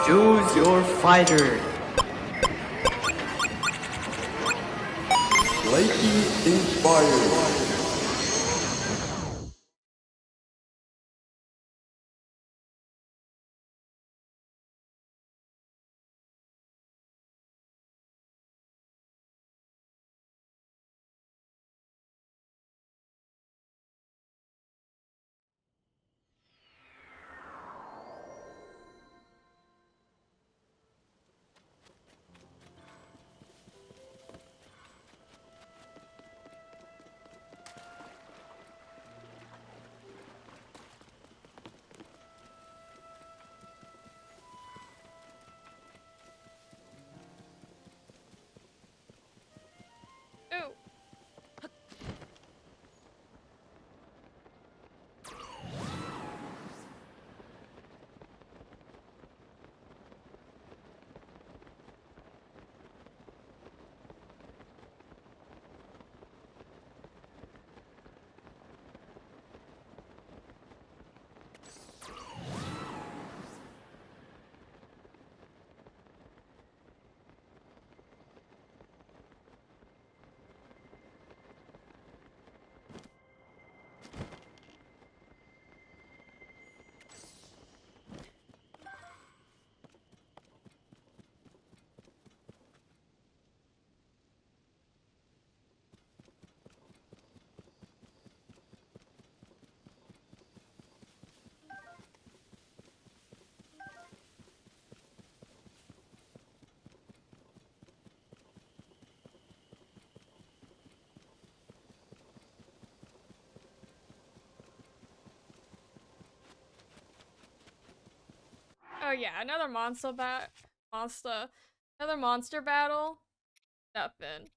Choose your fighter. Lightning inspired. Ooh. Oh yeah, another another monster battle. Nothing.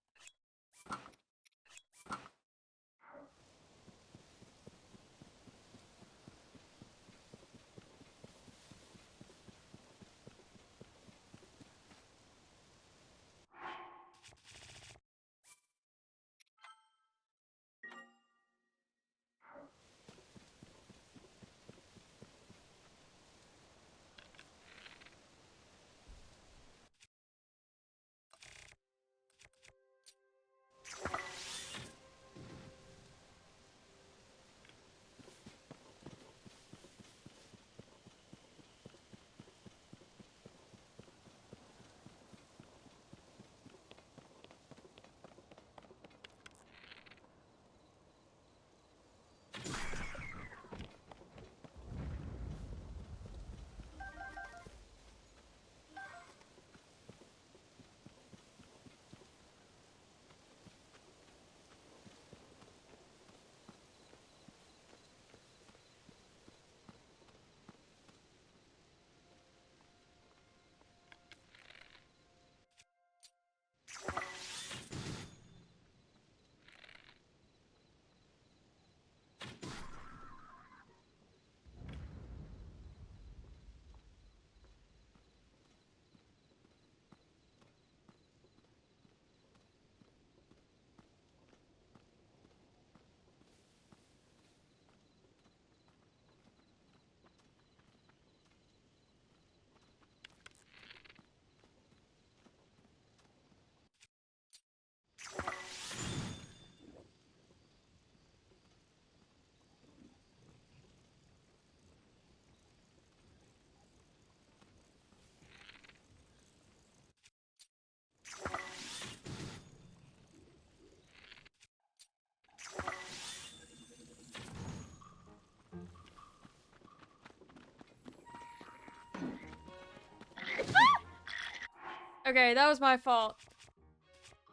Okay, that was my fault.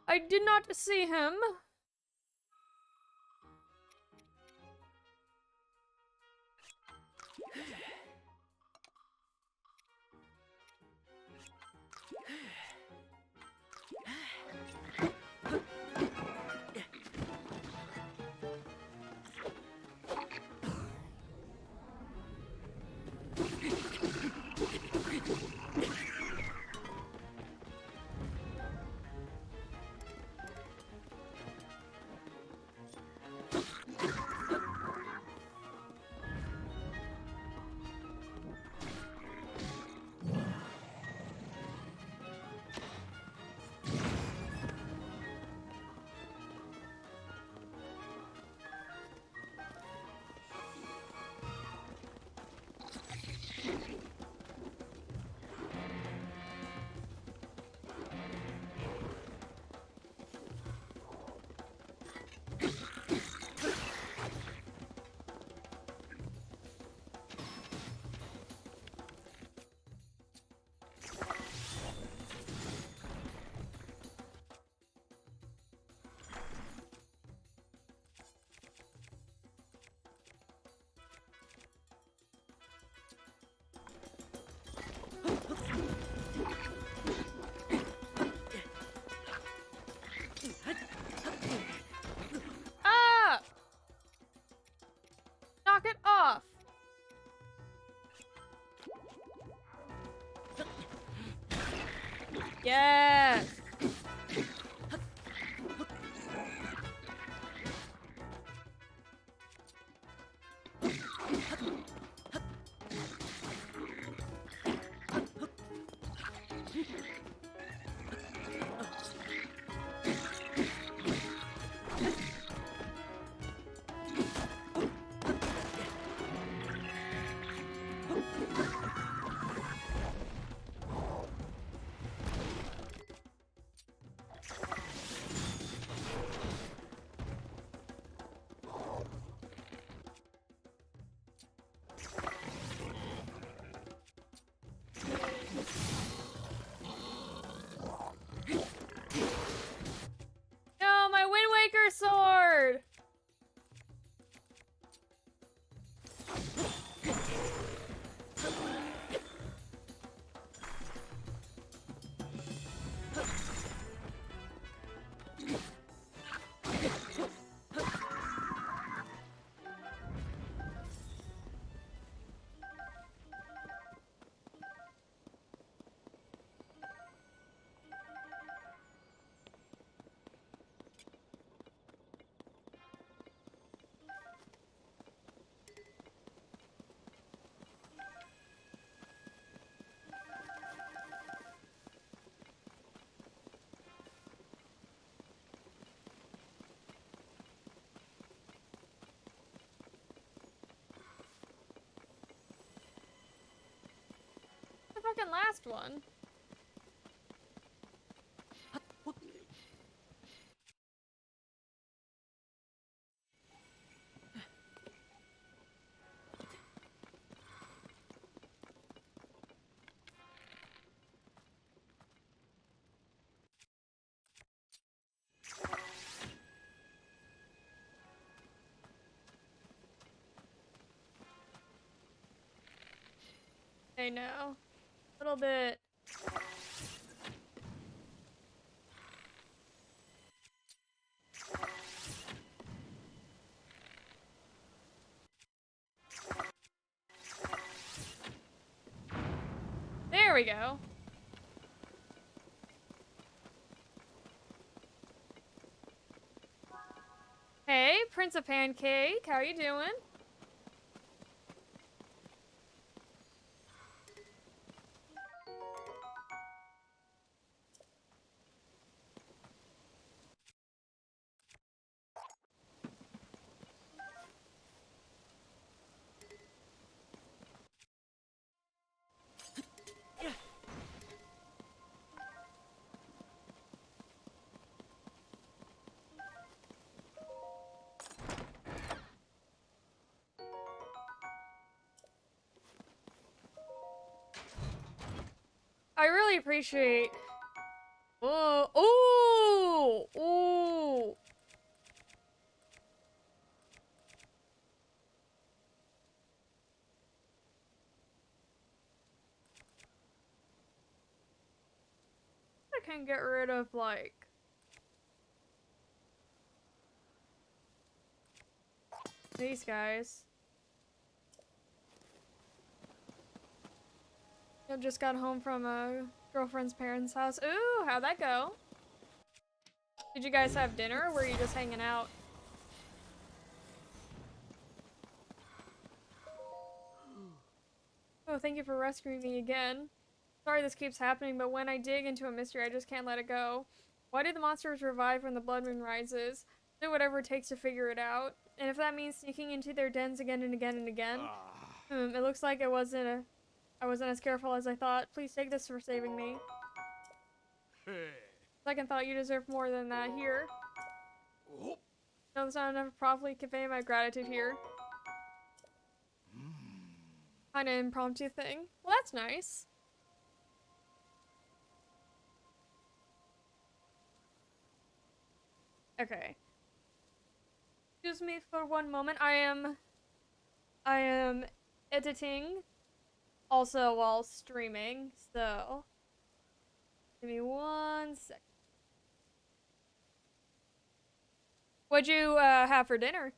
I did not see him. off. Yes. No, my Wind Waker sword! The fucking last one. I know. A little bit. There we go. Hey, Prince of Pancake, how you doing? I really appreciate. Oh, ooh, ooh. I can get rid of like these guys. I just got home from a girlfriend's parents' house. Ooh, how'd that go? Did you guys have dinner or were you just hanging out? Oh, thank you for rescuing me again. Sorry this keeps happening, but when I dig into a mystery, I just can't let it go. Why do the monsters revive when the blood moon rises? Do whatever it takes to figure it out. And if that means sneaking into their dens again and again and again, it looks like I wasn't as careful as I thought. Please take this for saving me. Second thought, you deserve more than that. Here. No, that's not enough to properly convey my gratitude here. Kinda impromptu thing. Well, that's nice. Okay. Excuse me for one moment. I am editing also while streaming, so give me 1 sec. What'd you have for dinner?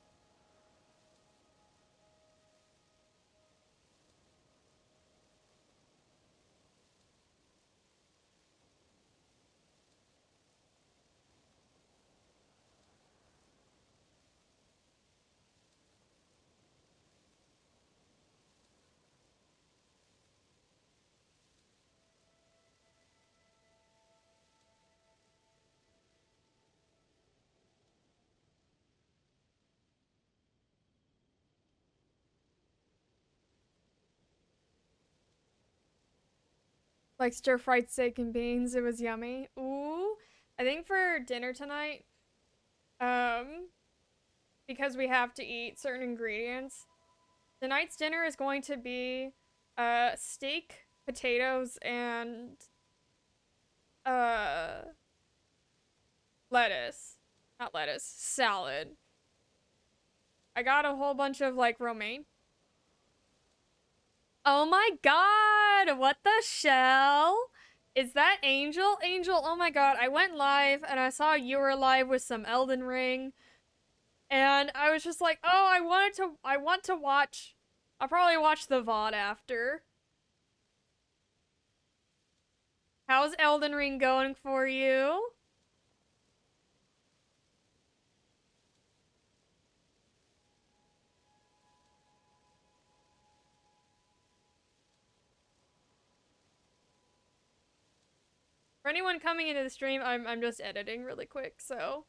Like stir-fried steak and beans. It was yummy. Ooh. I think for dinner tonight, um, because we have to eat certain ingredients, tonight's dinner is going to be steak, potatoes, and uh lettuce. Not lettuce, salad. I got a whole bunch of like romaine. Oh my god, what the shell? Is that Angel? Angel, oh my god, I went live and I saw you were live with some Elden Ring. And I was just like, oh, I want to watch. I'll probably watch the VOD after. How's Elden Ring going for you? For anyone coming into the stream, I'm just editing really quick, so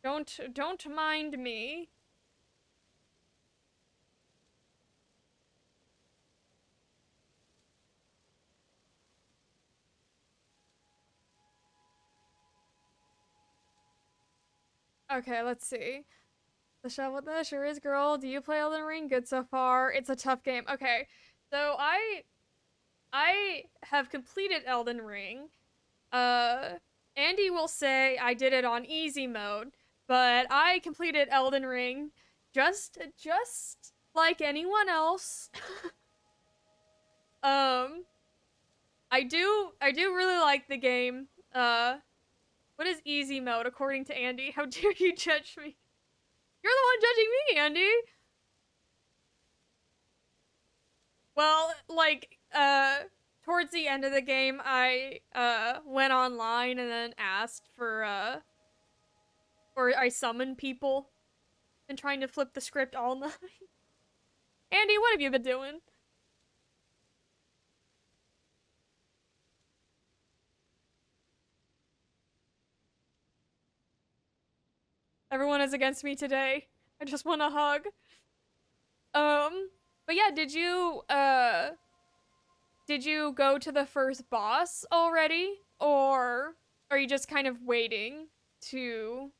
don't mind me. Okay, let's see. The shovel, the sure is, girl. Do you play Elden Ring? Good so far. It's a tough game. Okay, so I have completed Elden Ring. Uh, Andy will say I did it on easy mode, but I completed Elden Ring just like anyone else. um, I do really like the game. What is easy mode according to Andy? How dare you judge me? You're the one judging me, Andy. Well, like, towards the end of the game, I, went online and then asked for, or I summoned people and trying to flip the script all night. Andy, what have you been doing? Everyone is against me today. I just want a hug. But yeah, did you go to the first boss already? Or are you just kind of waiting to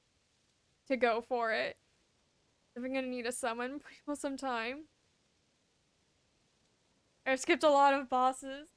go for it? If I'm gonna need a summon people sometime. I've skipped a lot of bosses.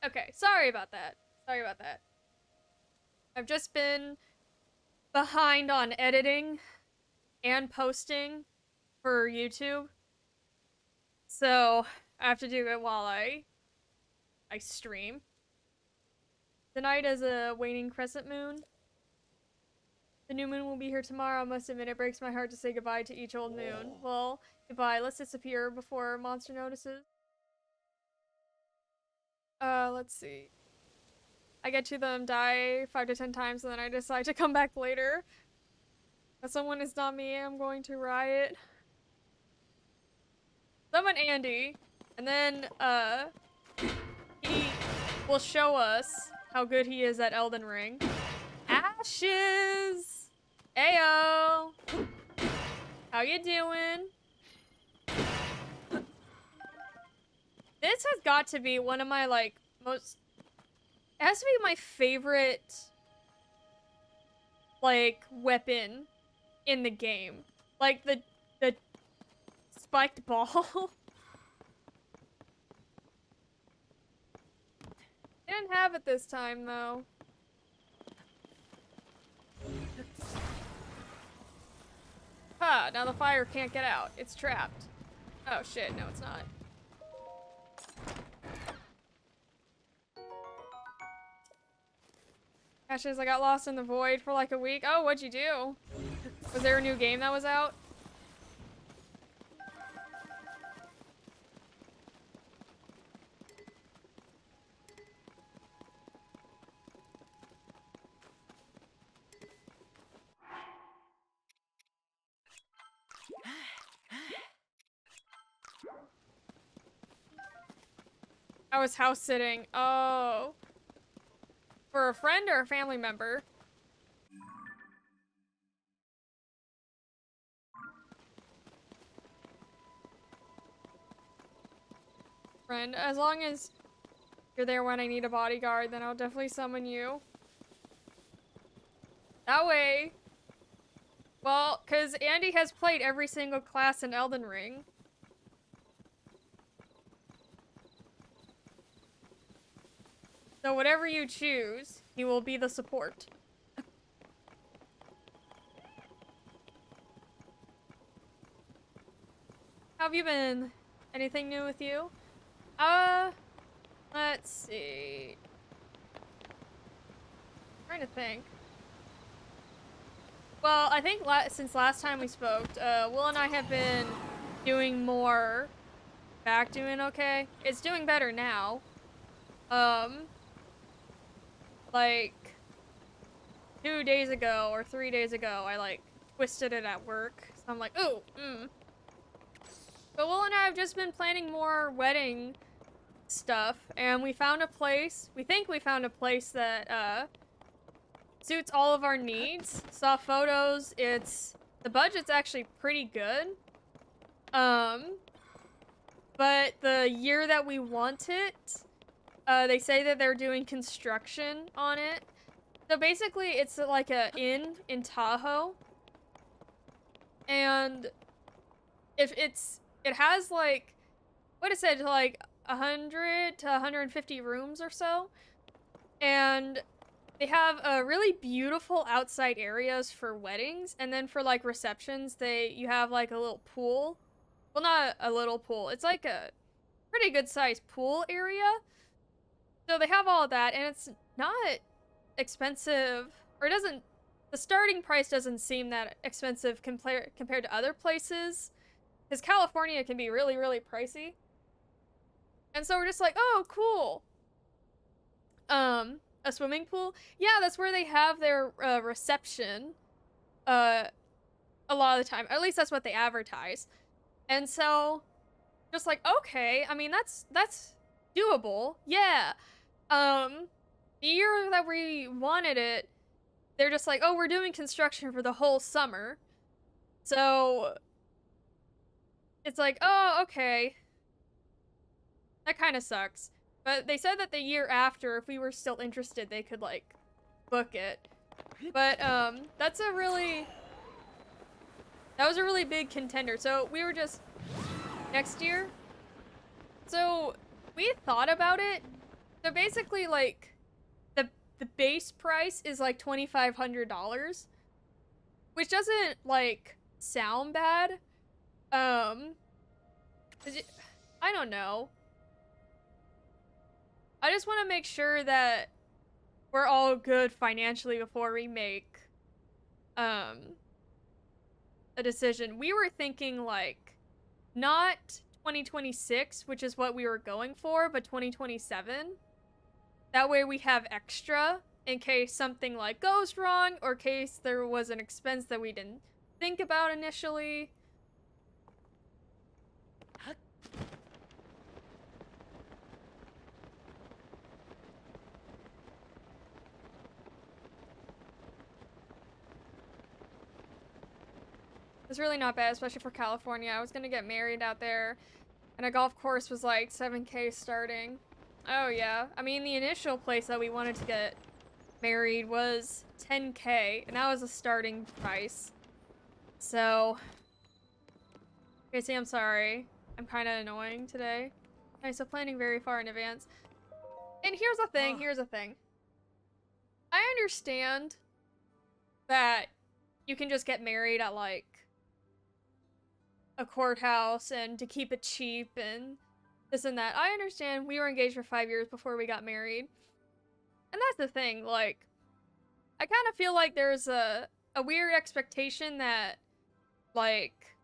Okay, sorry about that. Sorry about that. I've just been behind on editing and posting for YouTube. So I have to do it while I stream. Tonight is a waning crescent moon. The new moon will be here tomorrow. I must admit, it breaks my heart to say goodbye to each old moon. Well, goodbye. Let's disappear before monster notices. Let's see. I get to them, die 5 to 10 times, and then I decide to come back later. If someone is not me, I'm going to riot. Summon Andy, and then, he will show us how good he is at Elden Ring. Ashes! Ayo! How you doing? This has got to be one of my, like, most... It has to be my favorite, like, weapon in the game. Like, the spiked ball. Didn't have it this time, though. Huh, now the fire can't get out. It's trapped. Oh shit, no it's not. Ashes, I got lost in the void for like a week. Oh, what'd you do? Was there a new game that was out? I was house sitting. Oh. For a friend or a family member? Friend. As long as you're there when I need a bodyguard, then I'll definitely summon you. That way. Well, because Andy has played every single class in Elden Ring. So whatever you choose, he will be the support. How have you been? Anything new with you? Let's see. I'm trying to think. Well, I think since last time we spoke, Will and I have been doing more. Back doing okay. It's doing better now. Like 2 days ago or 3 days ago, I like twisted it at work. So I'm like, ooh, But Will and I have just been planning more wedding stuff, and we found a place. We think we found a place that suits all of our needs. Saw photos. The budget's actually pretty good. But the year that we want it, they say that they're doing construction on it. So basically, it's like a inn in Tahoe. And it has like, what is it, like 100 to 150 rooms or so. And they have really beautiful outside areas for weddings. And then for like receptions, you have like a little pool. Well, not a little pool. It's like a pretty good sized pool area. So they have all of that, and it's not expensive, or the starting price doesn't seem that expensive compared to other places, because California can be really, really pricey. And so we're just like, oh, cool. A swimming pool? Yeah, that's where they have their reception. A lot of the time, at least that's what they advertise. And so, just like, okay, I mean, that's doable. Yeah. The year that we wanted it, they're just like, oh, we're doing construction for the whole summer. So, it's like, oh, okay. That kind of sucks. But they said that the year after, if we were still interested, they could, like, book it. But, that was a really big contender. So, we were just, next year. So, we thought about it. So basically, like, the base price is like $2,500, which doesn't like sound bad. I don't know. I just want to make sure that we're all good financially before we make a decision. We were thinking like not 2026, which is what we were going for, but 2027. That way we have extra in case something like goes wrong, or in case there was an expense that we didn't think about initially. It's really not bad, especially for California. I was gonna get married out there, and a golf course was like 7K starting. Oh yeah, I mean the initial place that we wanted to get married was 10K, and that was a starting price. So, Casey, I'm sorry. I'm kind of annoying today. Okay, so planning very far in advance. And here's the thing. I understand that you can just get married at like a courthouse and to keep it cheap and this and that. I understand we were engaged for 5 years before we got married. And that's the thing, like, I kind of feel like there's a weird expectation that, like,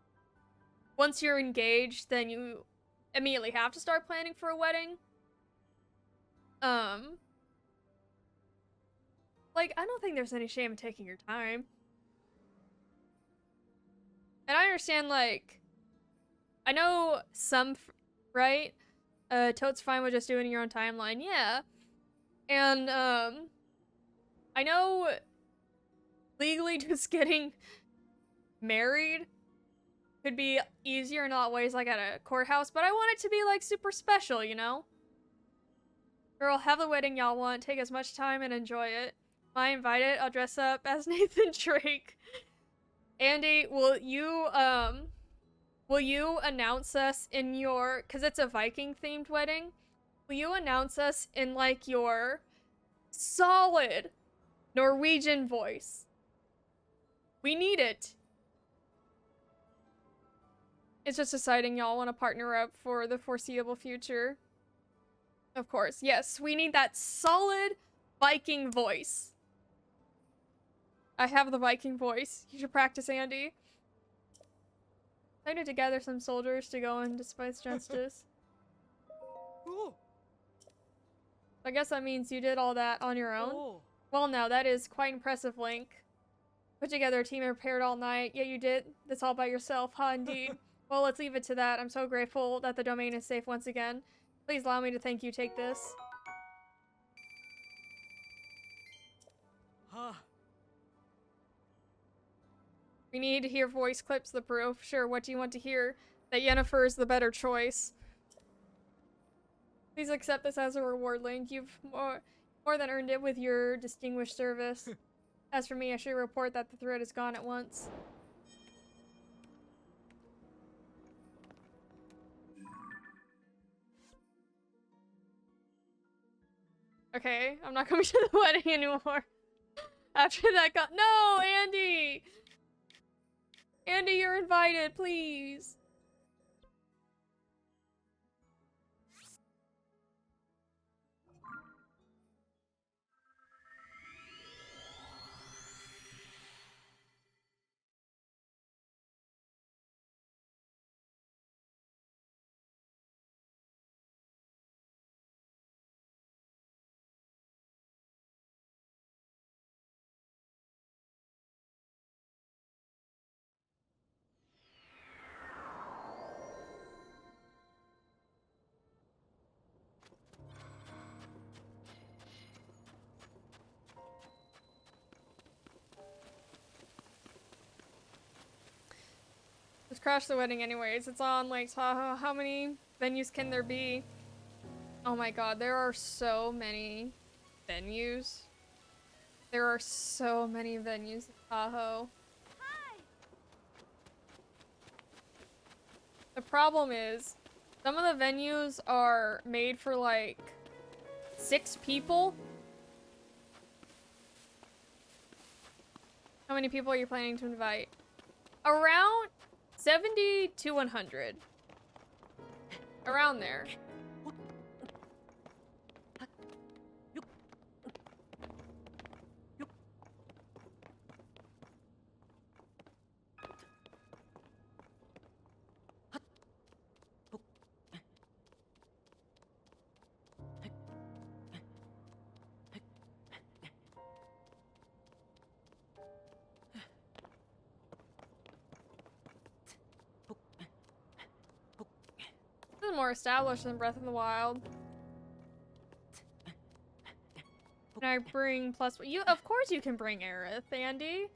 once you're engaged, then you immediately have to start planning for a wedding. Like, I don't think there's any shame in taking your time. And I understand, like, I know some, right? totes fine with just doing your own timeline. Yeah. And, I know legally just getting married could be easier in a lot of ways, like at a courthouse, but I want it to be, like, super special, you know? Girl, have the wedding y'all want, take as much time and enjoy it. If I invite it, I'll dress up as Nathan Drake. Andy, will you announce us in your, cause it's a Viking-themed wedding, will you announce us in, like, your solid Norwegian voice? We need it. It's just deciding y'all want to partner up for the foreseeable future. Of course, yes, we need that solid Viking voice. I have the Viking voice. You should practice, Andy. I need to gather some soldiers to go and dispense justice. I guess that means you did all that on your own? Well, no, that is quite impressive, Link. Put together a team and prepared all night. Yeah, you did this all by yourself, huh, indeed? Well, let's leave it to that. I'm so grateful that the domain is safe once again. Please allow me to thank you. Take this. We need to hear voice clips, the proof. Sure, what do you want to hear? That Yennefer is the better choice. Please accept this as a reward, Link. You've more than earned it with your distinguished service. As for me, I should report that the thread is gone at once. Okay, I'm not coming to the wedding anymore. After that no, Andy! Andy, you're invited, please. Let's crash the wedding anyways. It's on Lake Tahoe. How many venues can there be? Oh my god, there are so many venues. There are so many venues in Tahoe. Hi. The problem is, some of the venues are made for like 6 people. How many people are you planning to invite? Around 70 to 100. Around there. This is more established than Breath of the Wild. Can I bring plus one? You, of course you can bring Aerith, Andy.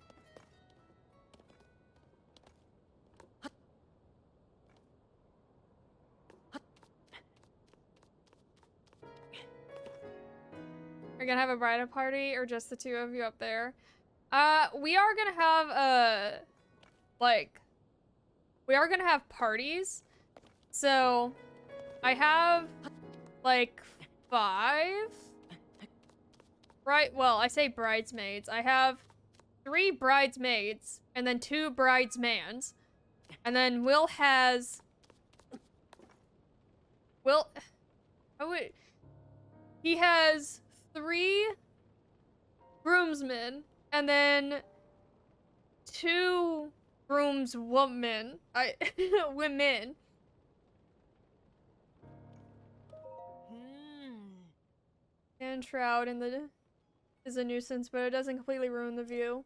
We're gonna have a bridal party or just the 2 of you up there? We are gonna have, we are gonna have parties. So, I have, like, 5? Right, well, I say bridesmaids. I have 3 bridesmaids, and then 2 bridesmans. And then Will has... He has 3 groomsmen, and then 2 groomswomen. Women. And Shroud in the is a nuisance, but it doesn't completely ruin the view.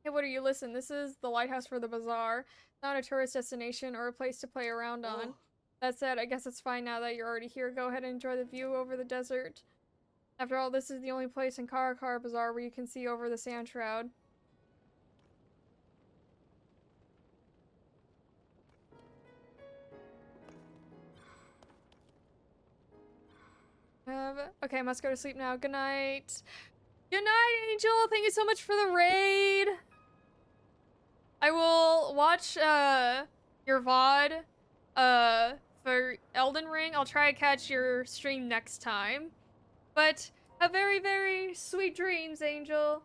Hey, what are you? Listen, this is the lighthouse for the bazaar. Not a tourist destination or a place to play around on. That said, I guess it's fine now that you're already here. Go ahead and enjoy the view over the desert. After all, this is the only place in Karakar Bazaar where you can see over the sand shroud. Okay, I must go to sleep now. Good night. Good night, Angel. Thank you so much for the raid. I will watch, your VOD, for Elden Ring. I'll try to catch your stream next time. But have very, very sweet dreams, Angel.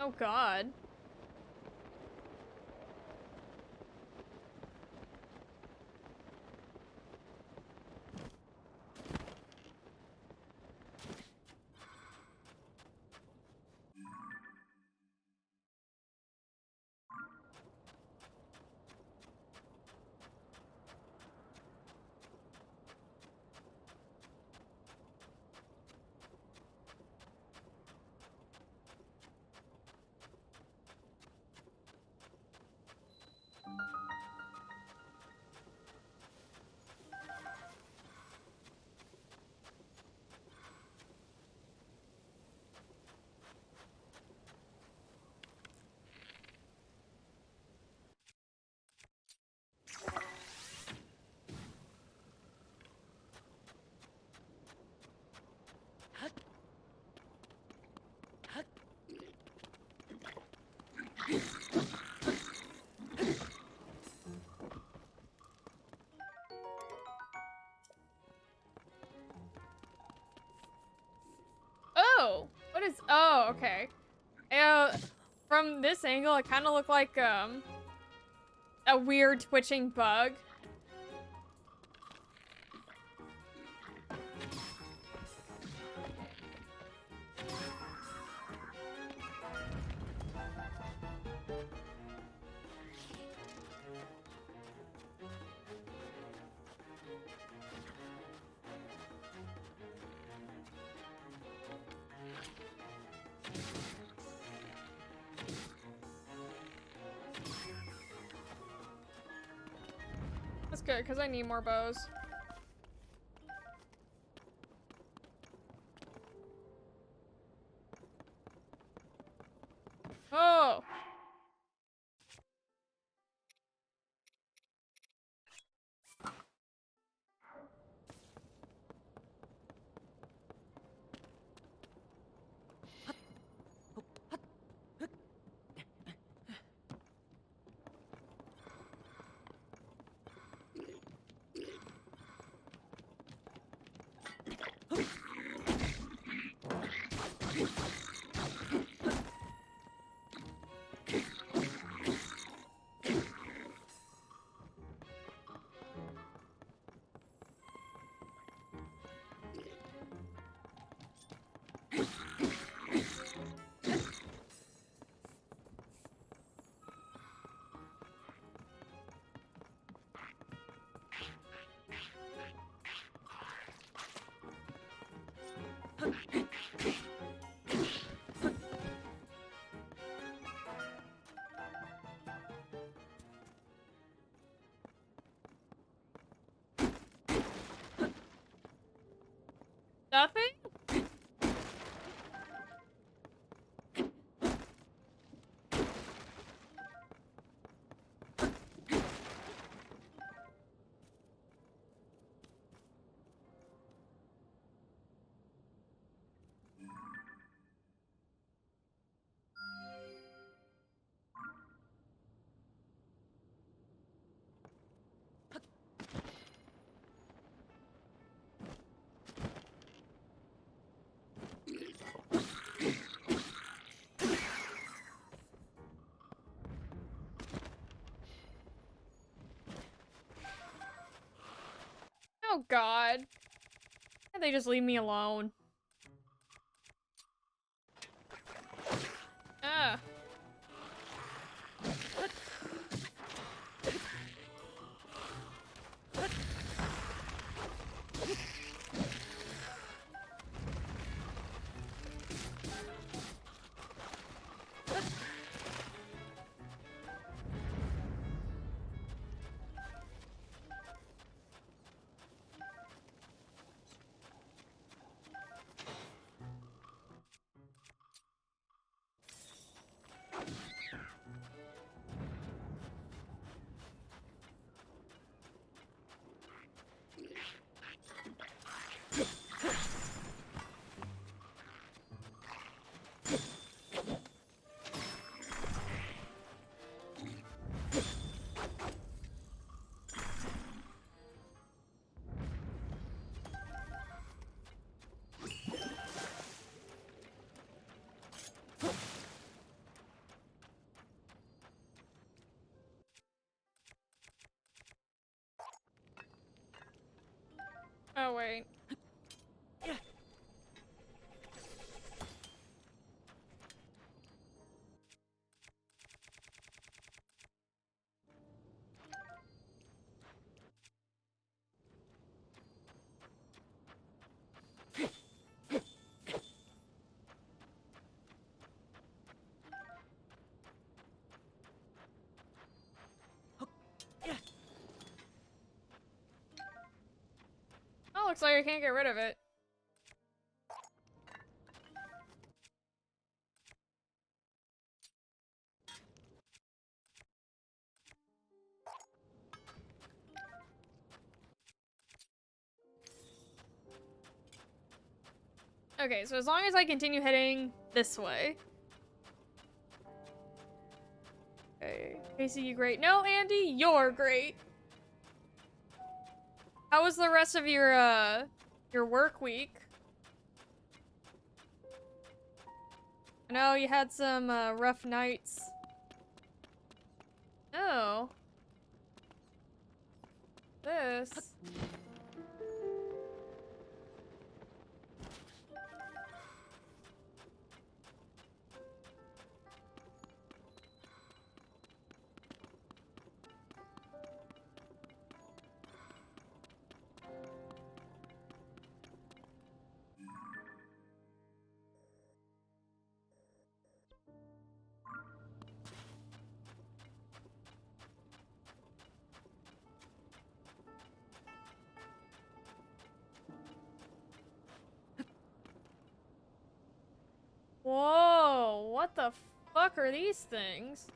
Oh god. Oh! What is- oh, okay. From this angle, it kind of looked like, a weird twitching bug. That's good, because I need more bows. Oh! Nothing? Oh god. Can't they just leave me alone? Ah. Oh, wait. Oh, looks like I can't get rid of it. Okay, so as long as I continue heading this way. Okay. Casey, you great. No, Andy, you're great. How was the rest of your work week? I know you had some, rough nights. Oh. This. Whoa, what the fuck are these things?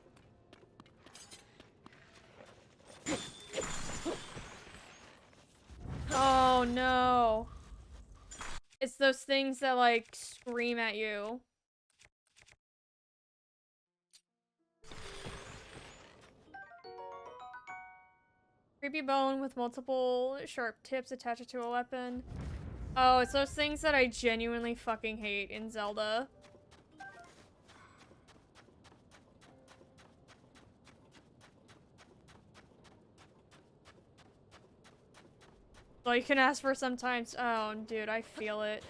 Oh no. It's those things that like scream at you. Creepy bone with multiple sharp tips attached to a weapon. Oh, it's those things that I genuinely fucking hate in Zelda. Well, you can ask for sometimes. Oh, dude, I feel it.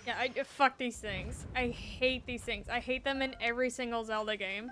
Yeah, fuck these things. I hate these things. I hate them in every single Zelda game.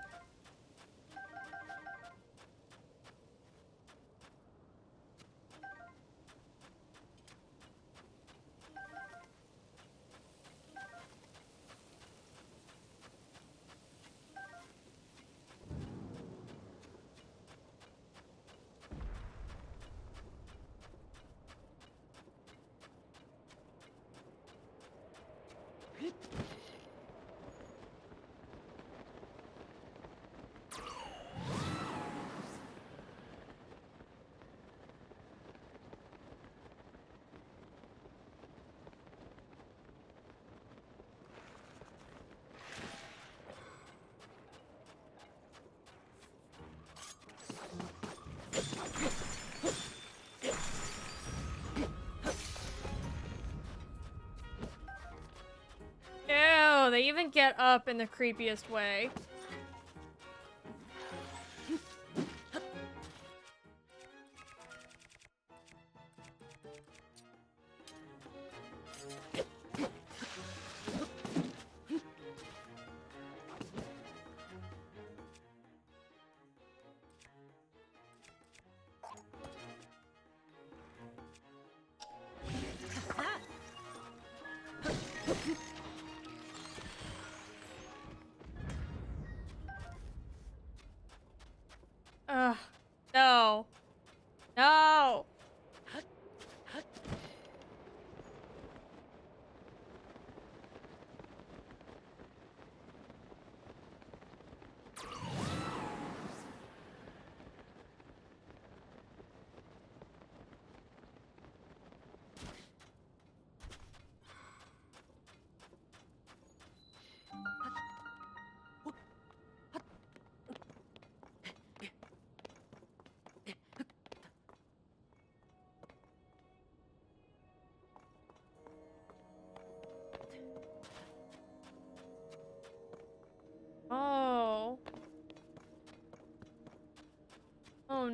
Ew, they even get up in the creepiest way.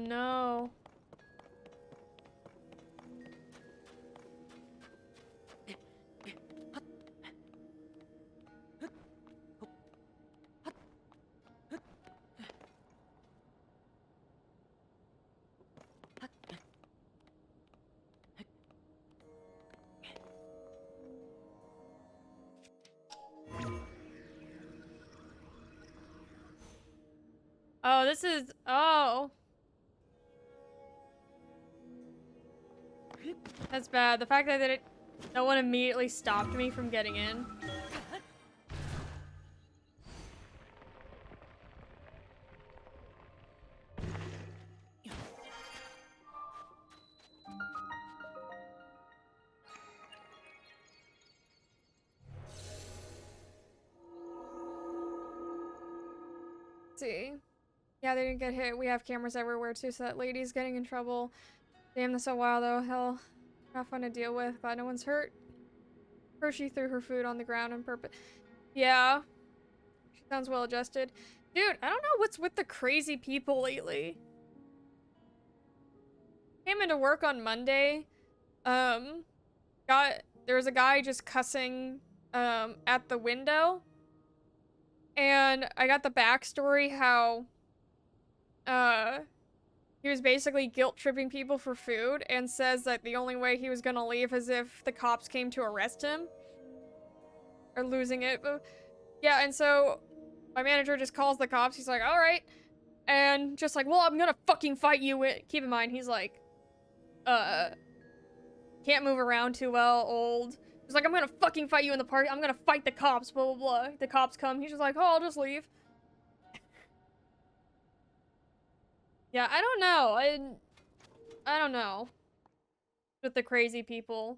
no. Oh, this is... Oh. That's bad. The fact that no one immediately stopped me from getting in. See. Yeah, they didn't get hit. We have cameras everywhere too, so that lady's getting in trouble. Damn, that's a while though. Hell, not fun to deal with. Glad no one's hurt. Hershey threw her food on the ground on purpose. Yeah. She sounds well adjusted. Dude, I don't know what's with the crazy people lately. Came into work on Monday. There was a guy just cussing at the window. And I got the backstory how he was basically guilt tripping people for food and says that the only way he was gonna leave is if the cops came to arrest him. Or losing it. Yeah, and so my manager just calls the cops. He's like, alright. And just like, well, I'm gonna fucking fight you. Keep in mind, he's like, can't move around too well, old. He's like, I'm gonna fucking fight you in the park. I'm gonna fight the cops, blah, blah, blah. The cops come. He's just like, oh, I'll just leave. Yeah, I don't know. I don't know. With the crazy people.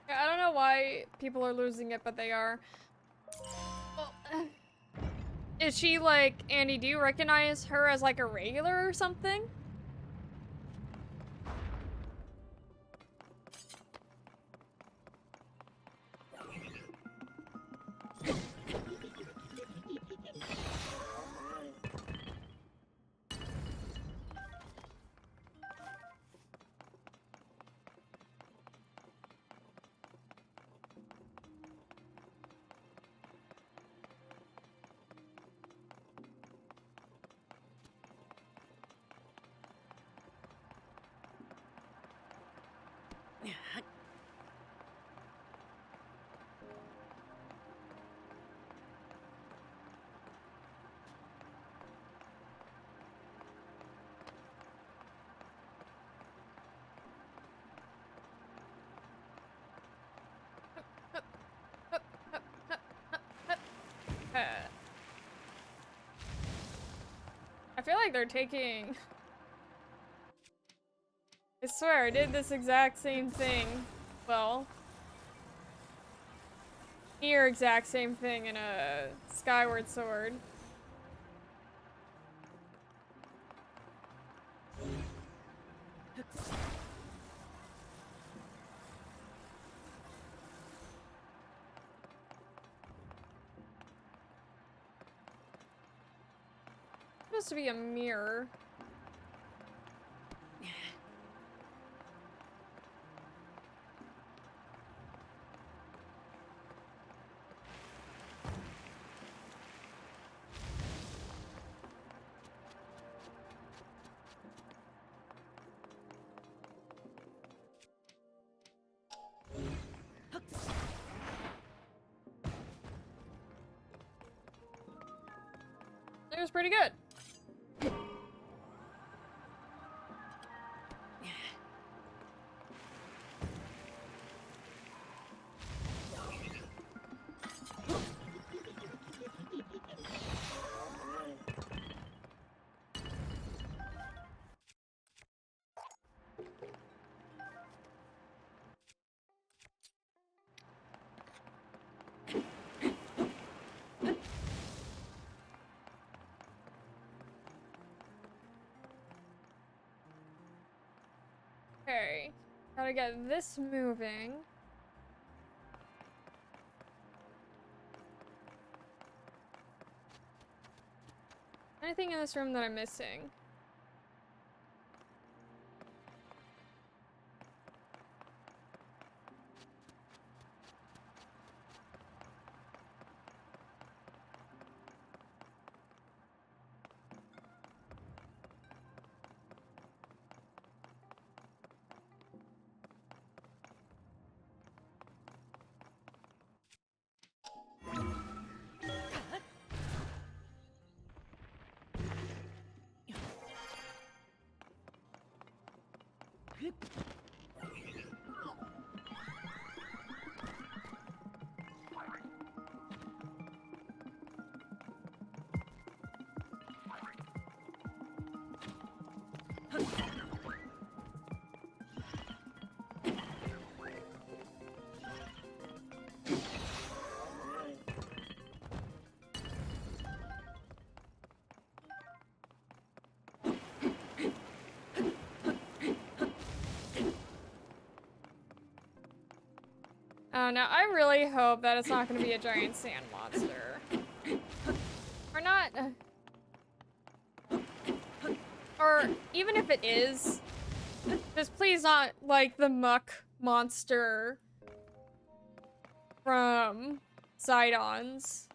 Yeah, I don't know why people are losing it, but they are. Well, is she like, Andy, do you recognize her as like a regular or something? I feel like they're taking... I swear, I did this exact same thing. Well... near exact same thing in a Skyward Sword. Supposed to be a mirror. It was pretty good. Okay, gotta get this moving. Anything in this room that I'm missing? Oh no, I really hope that it's not gonna be a giant sand monster. Or not. Or even if it is, just please not like the muck monster from Sidon's.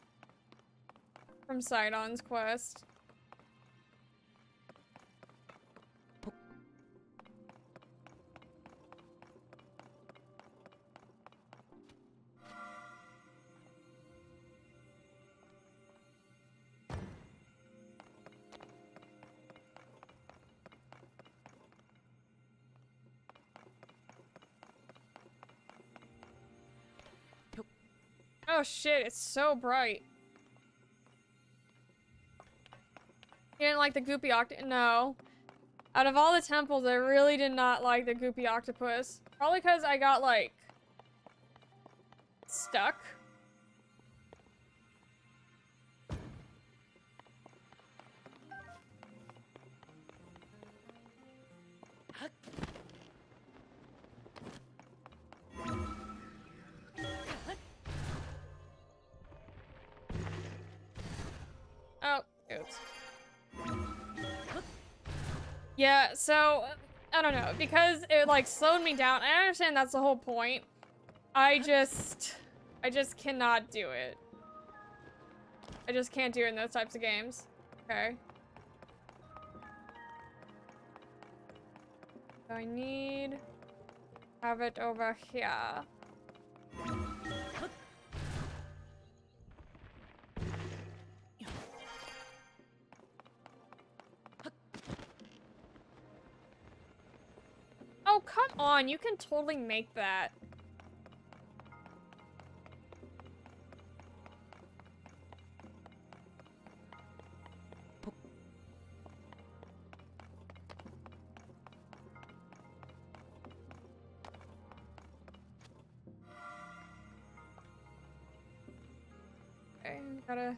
From Sidon's quest. Oh shit, it's so bright. You didn't like the goopy octopus? No. Out of all the temples, I really did not like the goopy octopus. Probably because I got, like, stuck. Oh, oops. Yeah, so, I don't know, because it, like, slowed me down. I understand that's the whole point. I just cannot do it. I just can't do it in those types of games. Okay. So I need... have it over here. Oh, come on. You can totally make that. Okay, gotta...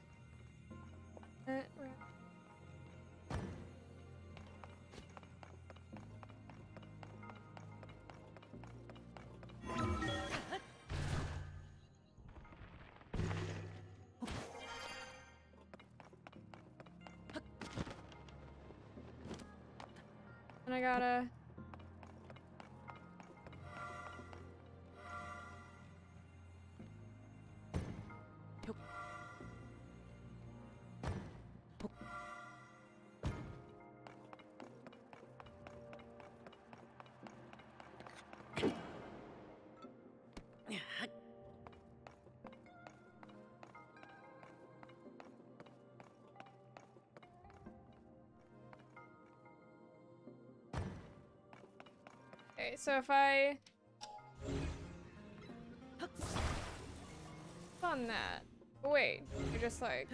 And I gotta... Okay, so if I... on that. Wait, you're just like...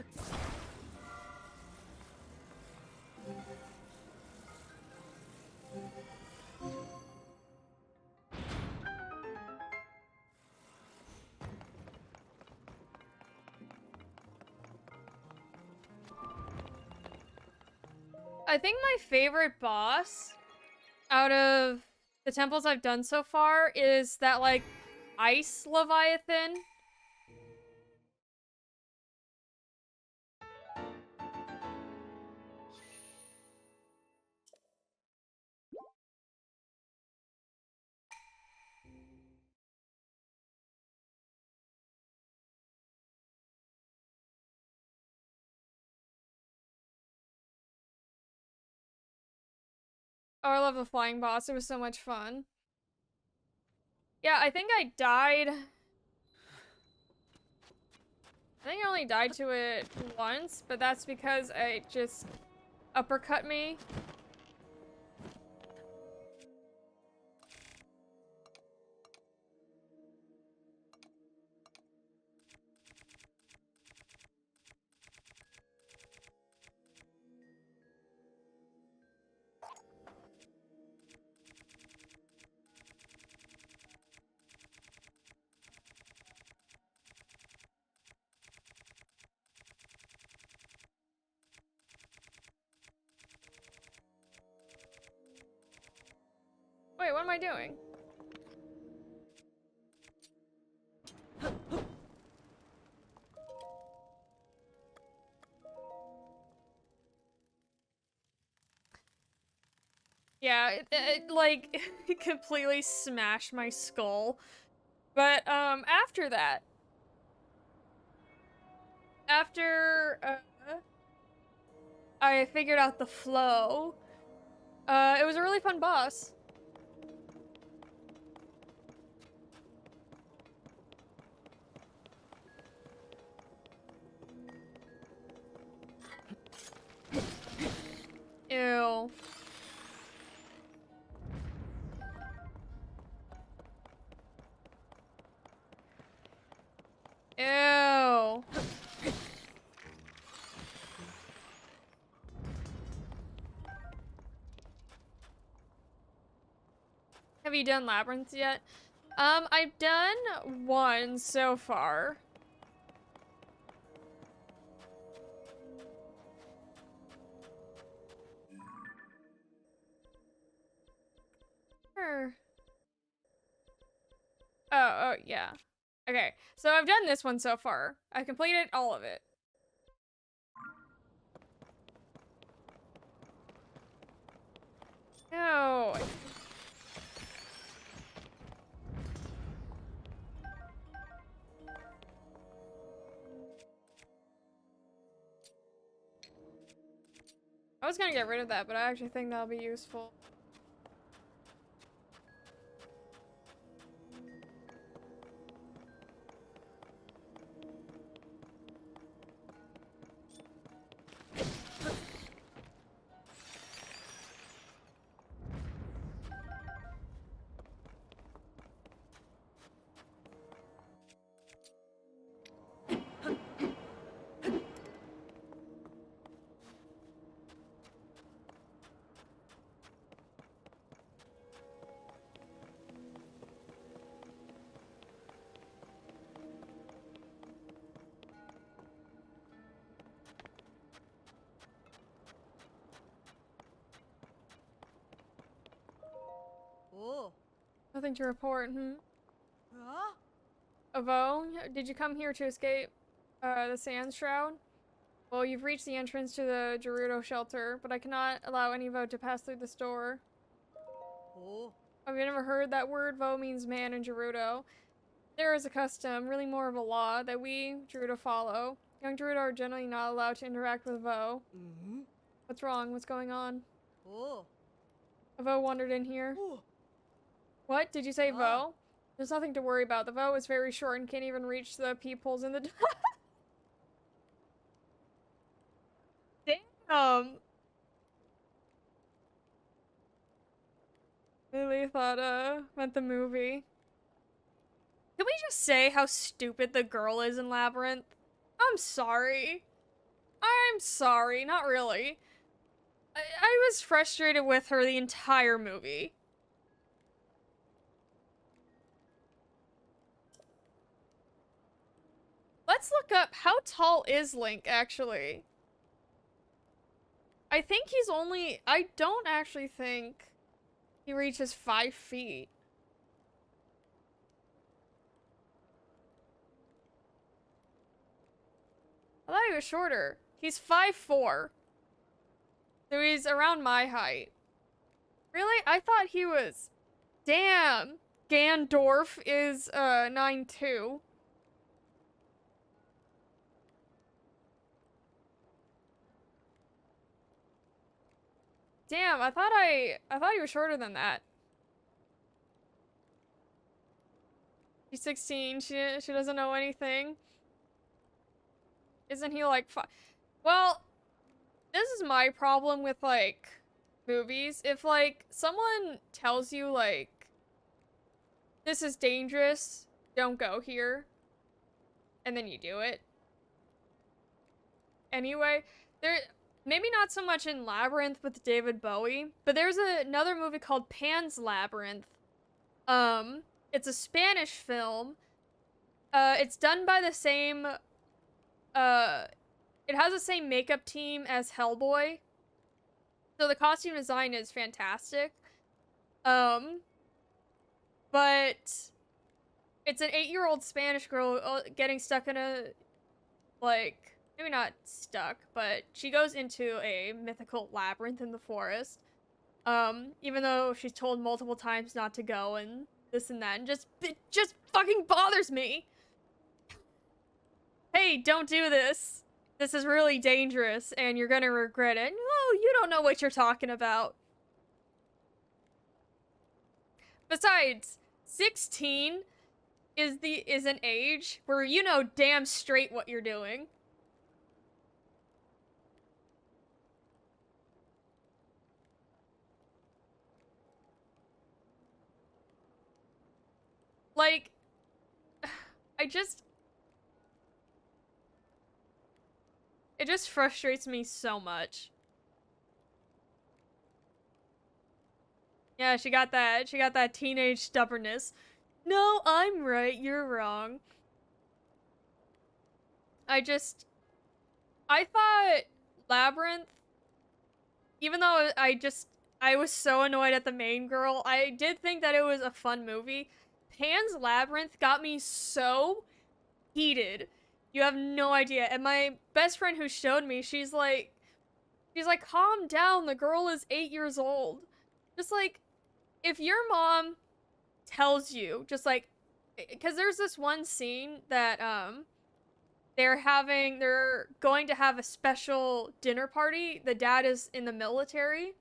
I think my favorite boss out of the temples I've done so far is that, like, ice leviathan. Oh, I love the flying boss. It was so much fun. Yeah, I think I died... I think I only died to it once, but that's because it just uppercut me. Wait, what am I doing? Yeah, it like, it completely smashed my skull. But, after that... After, I figured out the flow, it was a really fun boss. Ew. Ew. Have you done Labyrinth yet? I've done one so far. Sure. Oh, yeah. Okay, so I've done this one so far. I completed all of it. No. I was gonna get rid of that, but I actually think that'll be useful. Oh. Nothing to report, Huh? Avo, did you come here to escape, the Sand Shroud? Well, you've reached the entrance to the Gerudo shelter, but I cannot allow any vote to pass through this door. Oh. Have you never heard that word? Vo means man in Gerudo. There is a custom, really more of a law, that we, Gerudo, follow. Young Gerudo are generally not allowed to interact with Vo. Mm-hmm. What's wrong? What's going on? Oh. A Vo wandered in here. Oh. What? Did you say Ah. Vo? There's nothing to worry about. The Vo is very short and can't even reach the peepholes in the Damn! Really thought, meant the movie. Can we just say how stupid the girl is in Labyrinth? I'm sorry. I'm sorry, not really. I was frustrated with her the entire movie. Let's look up how tall is Link, actually. I think he's only... I don't actually think he reaches 5 feet. I thought he was shorter. He's 5'4". So he's around my height. Really? I thought he was... Damn! Gandorf is, 9'2". Damn, I thought he was shorter than that. She's 16. She doesn't know anything. Isn't he like Well, this is my problem with like movies. If like someone tells you like this is dangerous, don't go here, and then you do it. Anyway, maybe not so much in Labyrinth with David Bowie, but there's another movie called Pan's Labyrinth. It's a Spanish film. It's done by the same, it has the same makeup team as Hellboy. So the costume design is fantastic. But it's an 8-year-old Spanish girl getting stuck in a, like, maybe not stuck, but she goes into a mythical labyrinth in the forest. Even though she's told multiple times not to go and this and that, and it just fucking bothers me. Hey, don't do this. This is really dangerous and you're gonna regret it. No, you don't know what you're talking about. Besides, 16 is an age where you know damn straight what you're doing. Like, it just frustrates me so much. Yeah, she got that teenage stubbornness. No, I'm right, you're wrong. I thought Labyrinth, even though I was so annoyed at the main girl, I did think that it was a fun movie. Pan's Labyrinth got me so heated. You have no idea. And my best friend who showed me, she's like, calm down, the girl is 8 years old. Just like, if your mom tells you, just like, because there's this one scene that, they're going to have a special dinner party. The dad is in the military.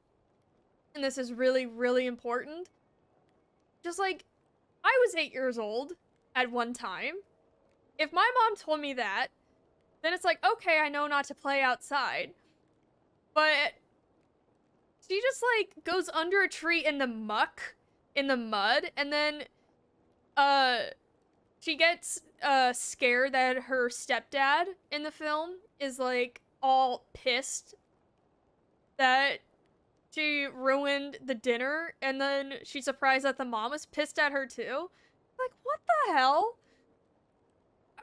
And this is really, really important. Just like, I was 8 years old at one time. If my mom told me that, then it's like, okay, I know not to play outside. But she just like goes under a tree in the muck, in the mud, and then she gets scared that her stepdad in the film is like all pissed that she ruined the dinner, and then she's surprised that the mom is pissed at her too. Like, what the hell?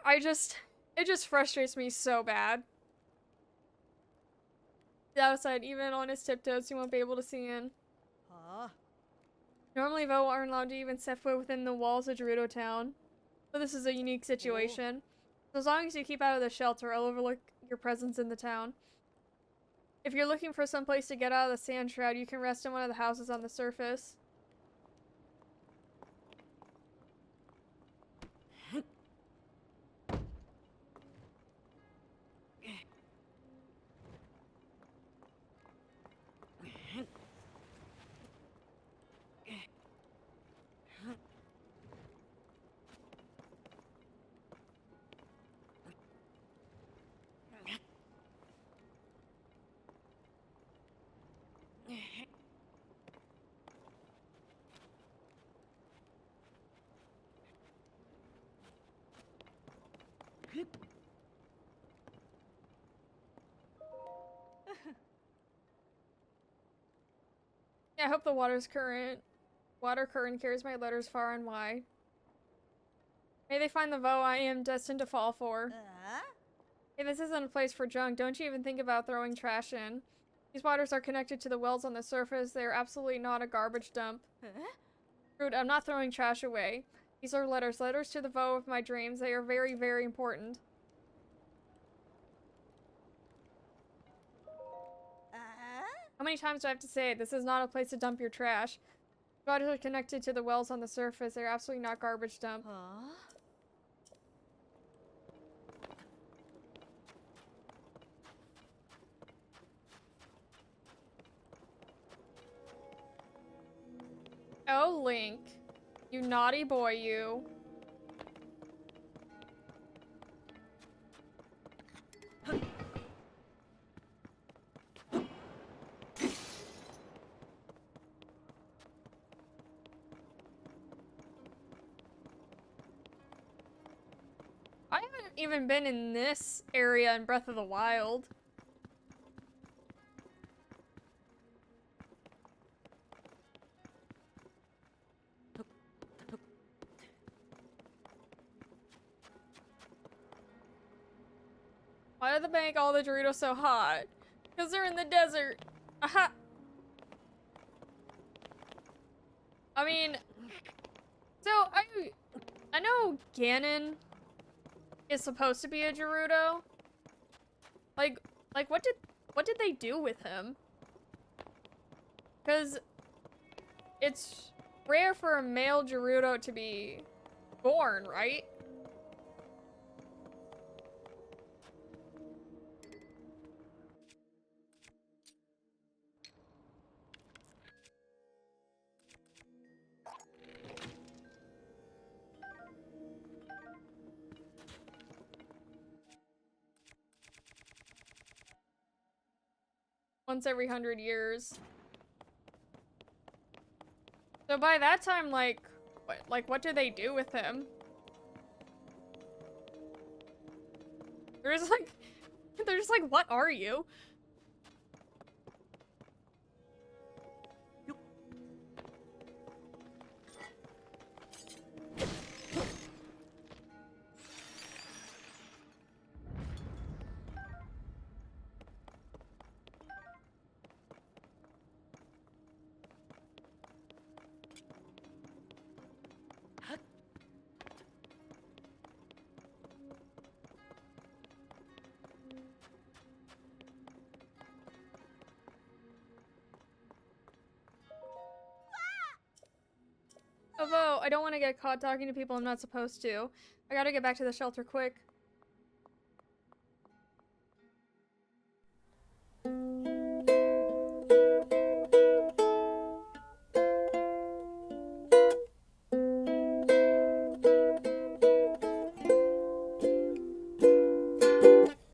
It just frustrates me so bad. The outside, even on his tiptoes, he won't be able to see in. Huh? Normally, Vo aren't allowed to even set foot within the walls of Gerudo town. But this is a unique situation. So as long as you keep out of the shelter, I'll overlook your presence in the town. If you're looking for some place to get out of the sand shroud, you can rest in one of the houses on the surface. Yeah, I hope the water current carries my letters far and wide. May they find the vow I am destined to fall for. Hey, this isn't a place for junk. Don't you even think about throwing trash in. These waters are connected to the wells on the surface. They are absolutely not a garbage dump. Rude, I'm not throwing trash away. These are letters. Letters to the vow of my dreams. They are very, very important. How many times do I have to say it? This is not a place to dump your trash. These waters are connected to the wells on the surface. They are absolutely not garbage dump. Oh, Link. You naughty boy, you. I haven't even been in this area in Breath of the Wild. Why did the bank all the Gerudo so hot? Because they're in the desert. Aha! I mean, so I know Ganon is supposed to be a Gerudo. Like what did they do with him? Because it's rare for a male Gerudo to be born, right? Once every 100 years. So by that time, like what do they do with him? They're just like, what are you? Although, I don't want to get caught talking to people I'm not supposed to. I gotta get back to the shelter quick.